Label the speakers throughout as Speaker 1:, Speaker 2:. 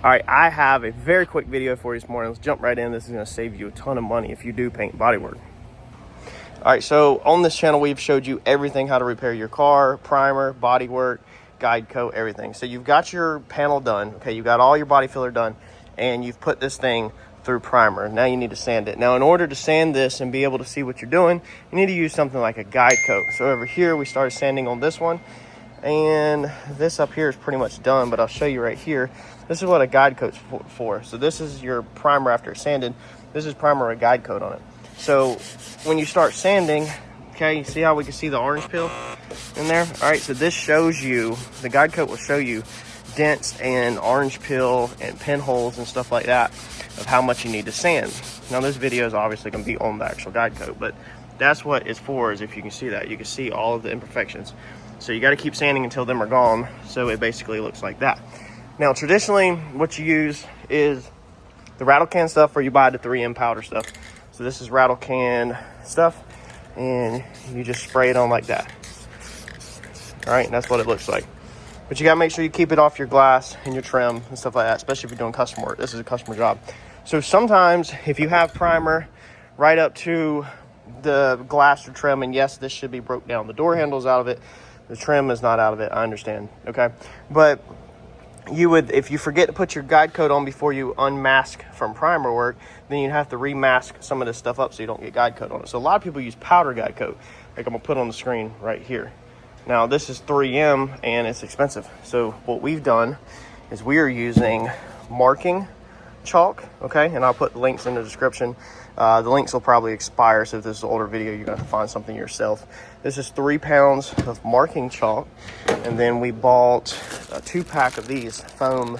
Speaker 1: All right, I have a very quick video for you this morning. Let's jump right in. This is going to save you a ton of money if you do paint bodywork. All right, so on this channel, we've showed you everything, how to repair your car, primer, bodywork, guide coat, everything. So you've got your panel done, okay? You've got all your body filler done, and you've put this thing through primer. Now you need to sand it. Now, in order to sand this and be able to see what you're doing, you need to use something like a guide coat. So over here, we started sanding on this one, and this up here is pretty much done, but I'll show you right here. This is what a guide coat's for. So this is your primer after it's sanded. This is primer with a guide coat on it. So when you start sanding, okay, you see how we can see the orange peel in there? All right, so this shows you, the guide coat will show you dents and orange peel and pinholes and stuff like that of how much you need to sand. Now this video is obviously going to be on the actual guide coat, but that's what it's for, is if you can see that. You can see all of the imperfections. So you got to keep sanding until them are gone, so it basically looks like that. Now, traditionally, what you use is the rattle can stuff, or you buy the 3M powder stuff. So this is rattle can stuff, and you just spray it on like that. All right, and that's what it looks like. But you got to make sure you keep it off your glass and your trim and stuff like that, especially if you're doing custom work. This is a customer job. So sometimes if you have primer right up to the glass or trim, and yes, this should be broke down. The door handle's out of it. The trim is not out of it. I understand, okay? But you would, if you forget to put your guide coat on before you unmask from primer work, then you'd have to remask some of this stuff up so you don't get guide coat on it. So a lot of people use powder guide coat, like I'm gonna put on the screen right here. Now this is 3M and it's expensive. So what we've done is we are using marking chalk, okay? And I'll put the links in the description. The links will probably expire, so if this is an older video, you're gonna have to find something yourself. This is 3 pounds of marking chalk, and then we bought a 2-pack of these foam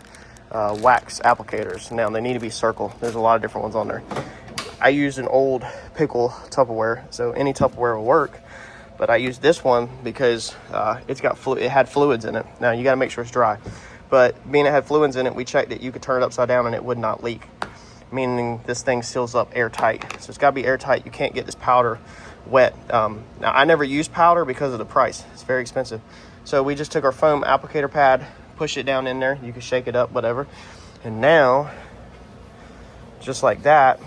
Speaker 1: wax applicators. Now they need to be circle. There's a lot of different ones on there. I used an old pickle Tupperware, so any Tupperware will work, but I used this one because it had fluids in it. Now you gotta make sure it's dry, but being it had fluids in it, we checked it. You could turn it upside down and it would not leak, meaning this thing seals up airtight. So it's got to be airtight. You can't get this powder wet. Now, I never use powder because of the price. It's very expensive. So we just took our foam applicator pad, pushed it down in there. You can shake it up, whatever. And now, just like that,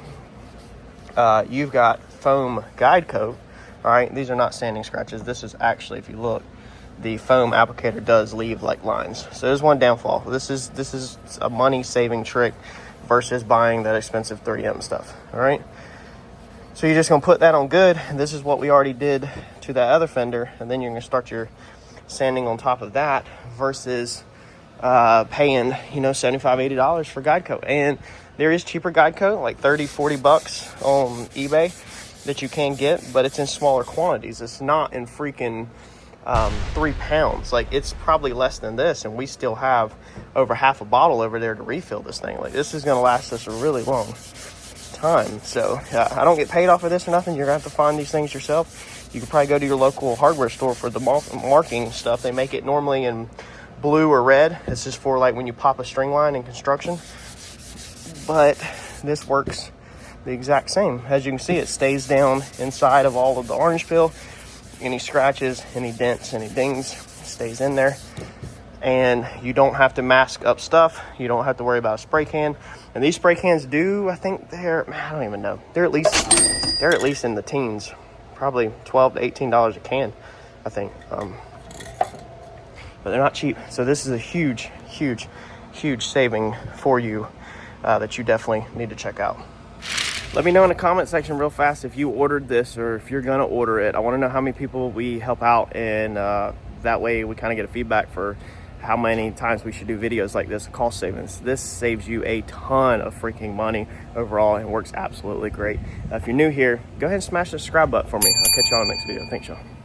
Speaker 1: you've got foam guide coat. All right, these are not sanding scratches. This is actually, if you look, the foam applicator does leave like lines. So there's one downfall. This is a money-saving trick versus buying that expensive 3M stuff. All right, so you're just gonna put that on good, and this is what we already did to that other fender, and then you're gonna start your sanding on top of that versus paying, you know, $75, $80 for guide coat. And there is cheaper guide coat, like 30, 40 bucks on eBay that you can get, but it's in smaller quantities. It's not in freaking 3 pounds. Like, it's probably less than this, and we still have over half a bottle over there to refill this thing. Like, this is going to last us a really long time. So I don't get paid off of this or nothing. You're gonna have to find these things yourself. You can probably go to your local hardware store for the marking stuff. They make it normally in blue or red. It's just for like when you pop a string line in construction, but this works the exact same. As you can see, it stays down inside of all of the orange peel. Any scratches, any dents, any dings, stays in there. And you don't have to mask up stuff. You don't have to worry about a spray can. And these spray cans do, I think I don't even know. They're at least in the teens, probably $12 to $18 a can, I think. But they're not cheap. So this is a huge, huge, huge saving for you that you definitely need to check out. Let me know in the comment section real fast if you ordered this or if you're gonna order it. I want to know how many people we help out, and that way we kind of get a feedback for how many times we should do videos like this. Cost savings. This saves you a ton of freaking money overall and works absolutely great. If you're new here, go ahead and smash the subscribe button for me. I'll catch y'all in the next video. Thanks, y'all.